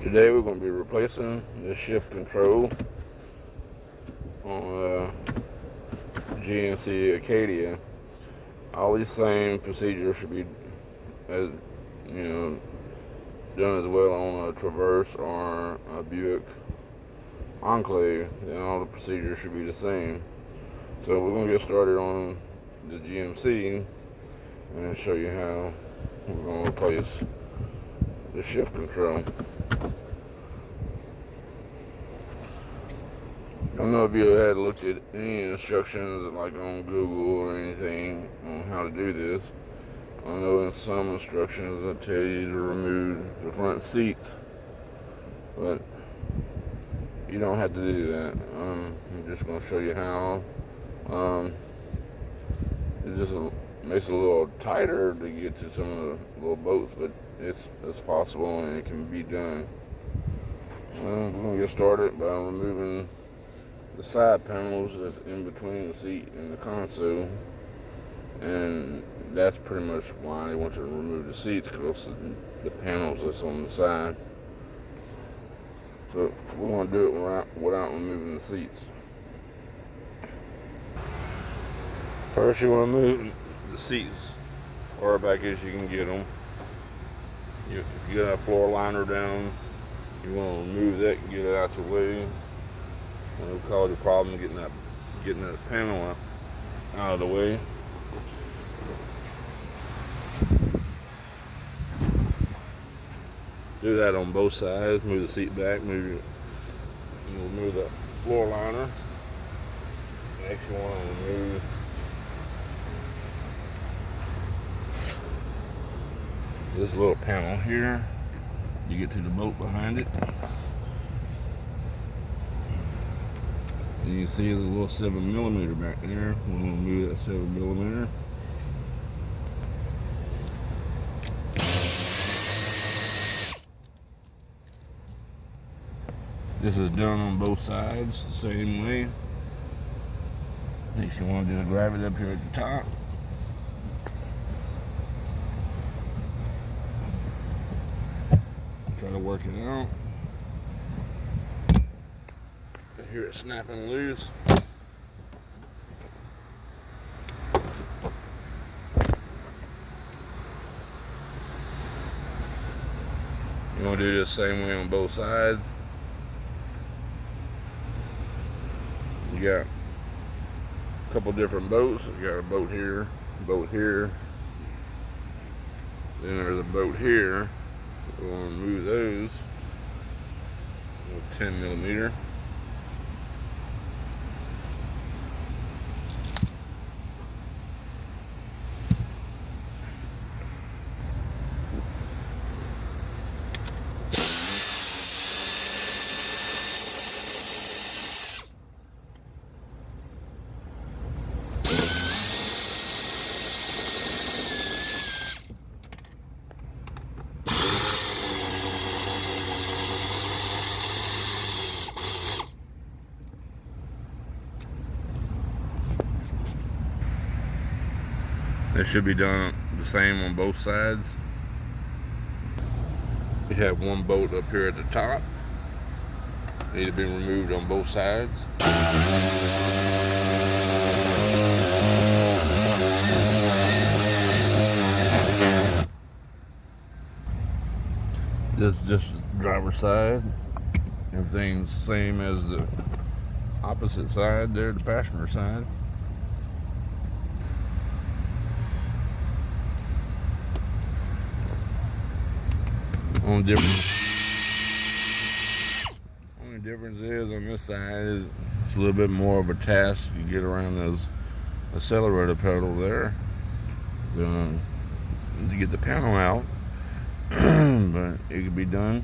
Today we're going to be replacing the shift control on GMC Acadia. All these same procedures should be, as done as well on a Traverse or a Buick Enclave. And all the procedures should be the same. So we're going to get started on the GMC and show you how we're going to replace the shift control. I don't know if you had looked at any instructions like on Google or anything on how to do this. I know in some instructions they'll tell you to remove the front seats, but you don't have to do that. I'm just going to show you how. It just makes it a little tighter to get to some of the little boats, but it's possible and it can be done. We're going to get started by removing the side panels that's in between the seat and the console, and that's pretty much why they want you to remove the seats, because the panels that's on the side. So we're going to do it without removing the seats. First, you want to move the seats as far back as you can get them. If you got a floor liner down, you want to remove that and get it out your way. It'll cause you a problem getting that panel out of the way. Do that on both sides. Move the seat back. Remove the floor liner. Next, you want to remove this little panel here. You get to the bolt behind it. And you see there's a little 7mm back there. We're going to remove that 7mm. This is done on both sides the same way. Next, you want to just grab it up here at the top. Try to work it out. I hear it snapping loose. You want to do this same way on both sides. You got a couple different boats. You got a boat here, then there's a boat here. We're going to remove those with 10mm. It should be done the same on both sides. You have one bolt up here at the top. Need to be removed on both sides. This is just the driver's side. Everything's the same as the opposite side there, the passenger side. Only difference is on this side is it's a little bit more of a task. You get around those accelerator pedal there to get the panel out, but it can be done.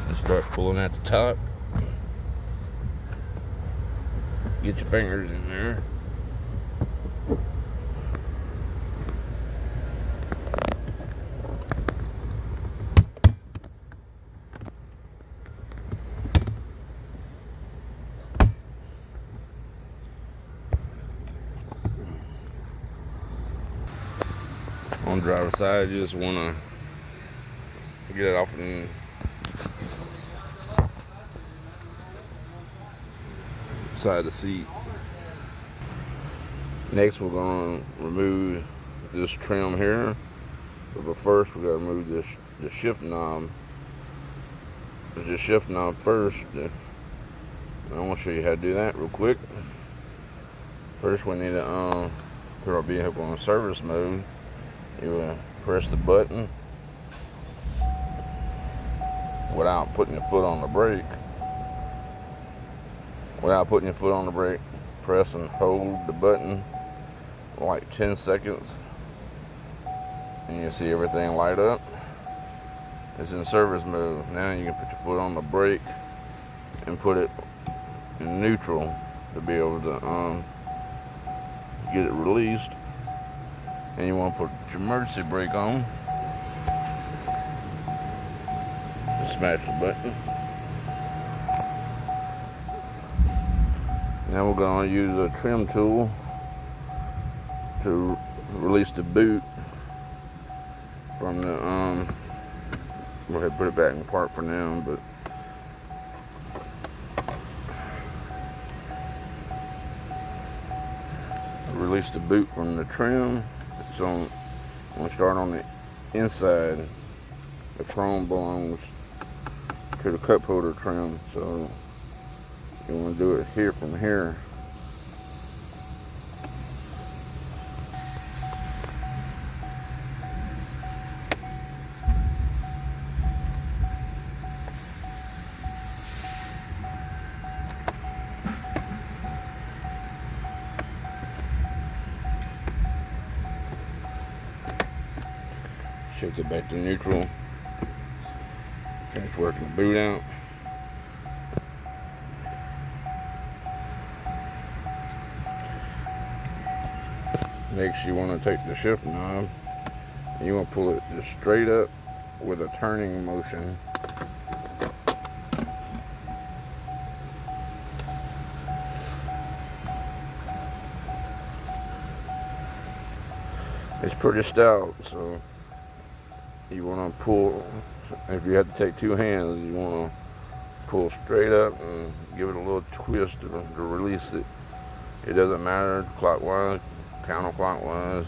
And start pulling at the top. Get your fingers in there. driver's side, you just want to get it off the side of the seat. Next, we're going to remove this trim here. But first, we got to remove the shift knob. The shift knob first. I want to show you how to do that real quick. First, we need to put our vehicle in service mode. You press the button without putting your foot on the brake. Without putting your foot on the brake, press and hold the button for like 10 seconds. And you'll see everything light up. It's in service mode. Now you can put your foot on the brake and put it in neutral to be able to get it released. And you want to put your emergency brake on. Just smash the button. Now we're going to use a trim tool to release the boot from the go ahead and put it back in park for now, but release the boot from the trim. So I'm going to start on the inside. The chrome belongs to the cup holder trim, so you want to do it here from here. Shift it back to neutral. Finish working the boot out. Next, you want to take the shift knob and you want to pull it just straight up with a turning motion. It's pretty stout, so you want to pull. If you have to take two hands, you want to pull straight up and give it a little twist to release it. It doesn't matter clockwise, counterclockwise,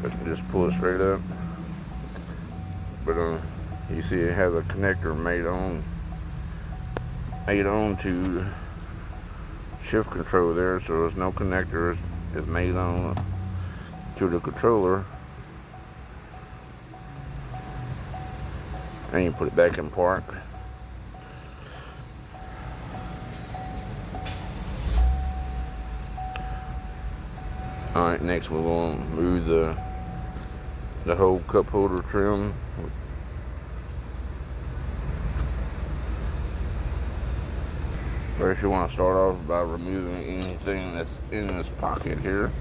but just pull it straight up. But you see it has a connector made on to shift control there, so there's no connector. It's made on to the controller. And you put it back in park. Alright, next we're going to move the whole cup holder trim. First, you want to start off by removing anything that's in this pocket here.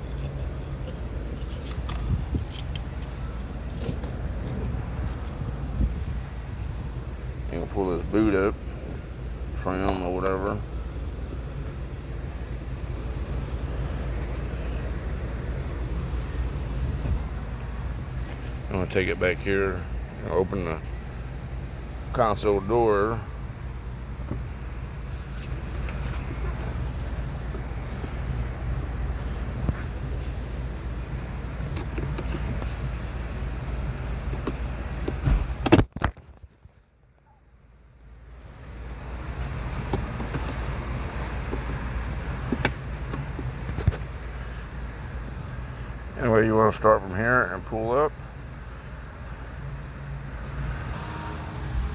And pull this boot up, trim or whatever. I'm going to take it back here and open the console door. Anyway, you want to start from here and pull up.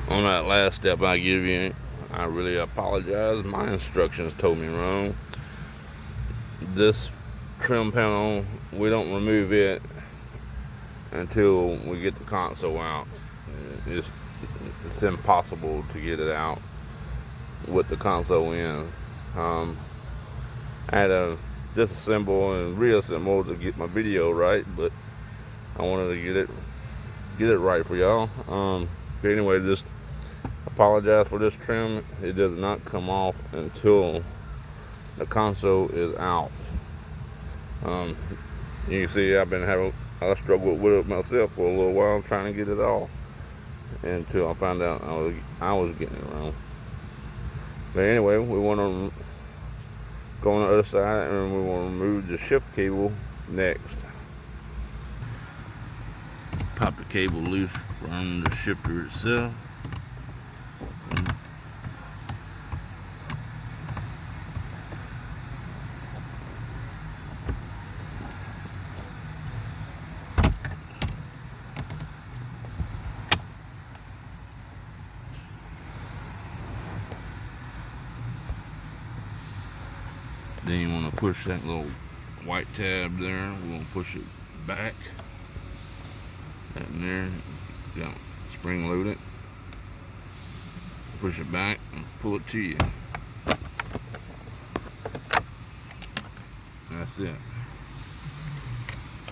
On that last step I give you, I really apologize. My instructions told me wrong. This trim panel, we don't remove it until we get the console out. It's impossible to get it out with the console in. I had to disassemble and reassemble to get my video right, but I wanted to get it right for y'all. But anyway, just apologize for this trim. It does not come off until the console is out. You can see I've been I struggled with it myself for a little while trying to get it off until I found out I was getting it wrong. But anyway, we want to go on the other side and we want to remove the shift cable next. Pop the cable loose from the shifter itself. Then you want to push that little white tab there. We're going to push it back. That in there. Yeah, spring load it. Push it back and pull it to you. That's it.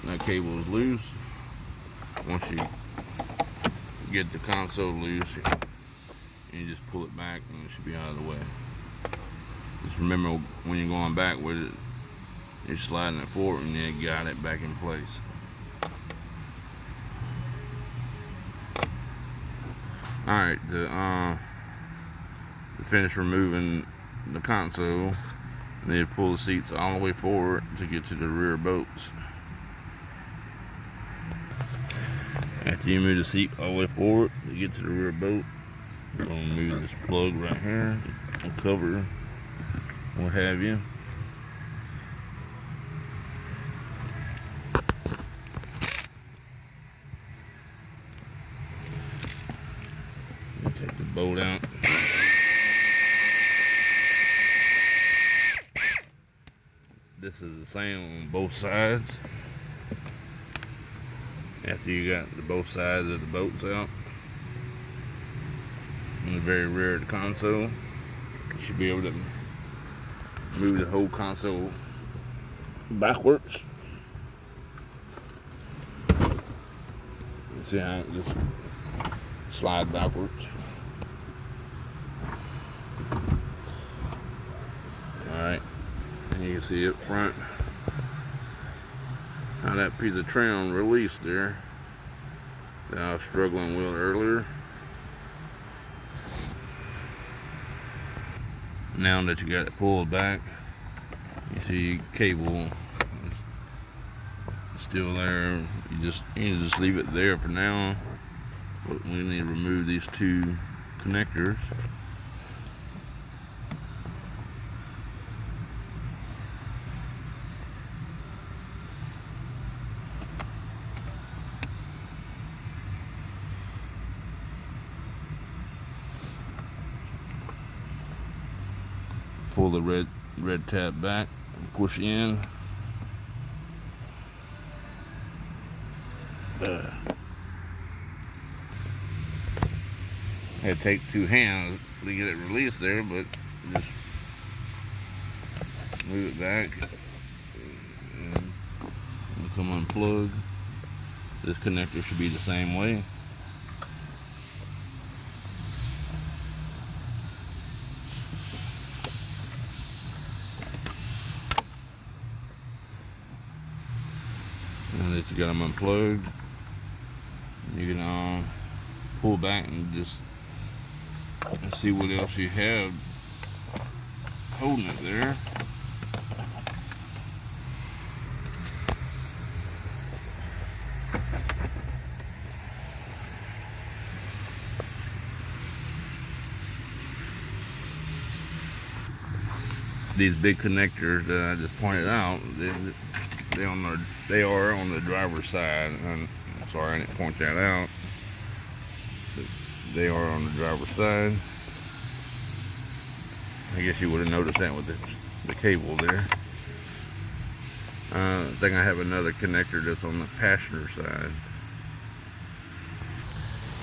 That cable is loose. Once you get the console loose, you just pull it back and it should be out of the way. Just remember when you're going back with it, you're sliding it forward and you got it back in place. Alright, to finish removing the console, you need to pull the seats all the way forward to get to the rear bolts. After you move the seat all the way forward to get to the rear bolt, you're going to move this plug right here, cover, what have you. Take the bolt out. This is the same on both sides. After you got both sides of the bolts out, in the very rear of the console, you should be able to move the whole console backwards. See how it just slide backwards. Alright, and you can see up front how that piece of trim released there that I was struggling with earlier. Now that you got it pulled back, you see cable is still there. You need to just leave it there for now. But we need to remove these two connectors. Pull the red tab back and push in. Had to take two hands to get it released there, but just move it back and come unplug. This connector should be the same way. And that you got them unplugged, you can pull back and just see what else you have holding it there. These big connectors that I just pointed out, they are on the driver's side. I'm sorry I didn't point that out. But they are on the driver's side. I guess you would have noticed that with the cable there. I think I have another connector that's on the passenger side.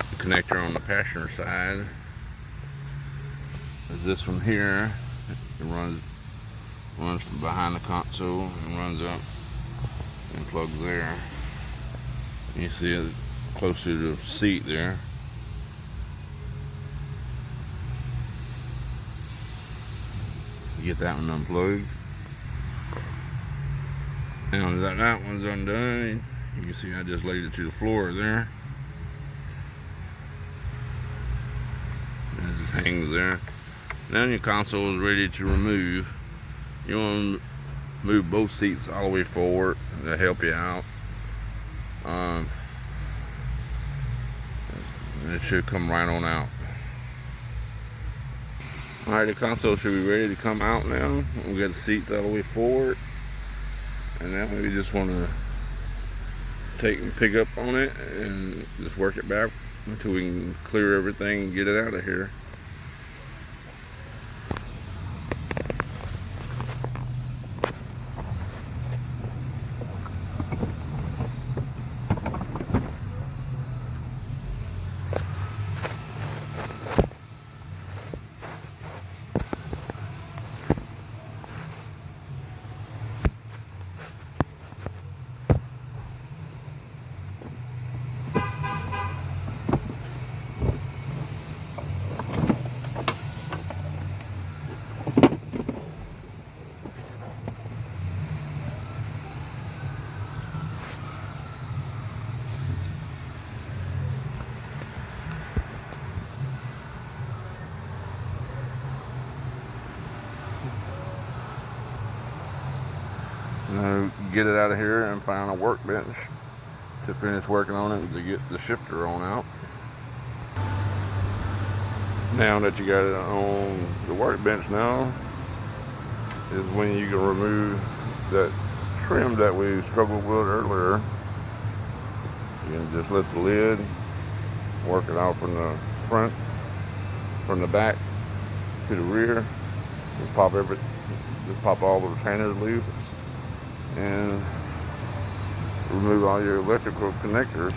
The connector on the passenger side is this one here. It runs from behind the console and runs up and plugs there. You see it close to the seat there. Get that one unplugged. Now that one's undone, You can see I just laid it to the floor there. And it just hangs there. Now your console is ready to remove. You want to move both seats all the way forward to help you out. It should come right on out. Alright, the console should be ready to come out now. We got the seats all the way forward. And now we just want to pick up on it and just work it back until we can clear everything and get it out of here. Now get it out of here and find a workbench to finish working on it to get the shifter on out. Now that you got it on the workbench now is when you can remove that trim that we struggled with earlier. You can just lift the lid, work it out from the front, from the back to the rear. Just pop all the retainers loose and remove all your electrical connectors.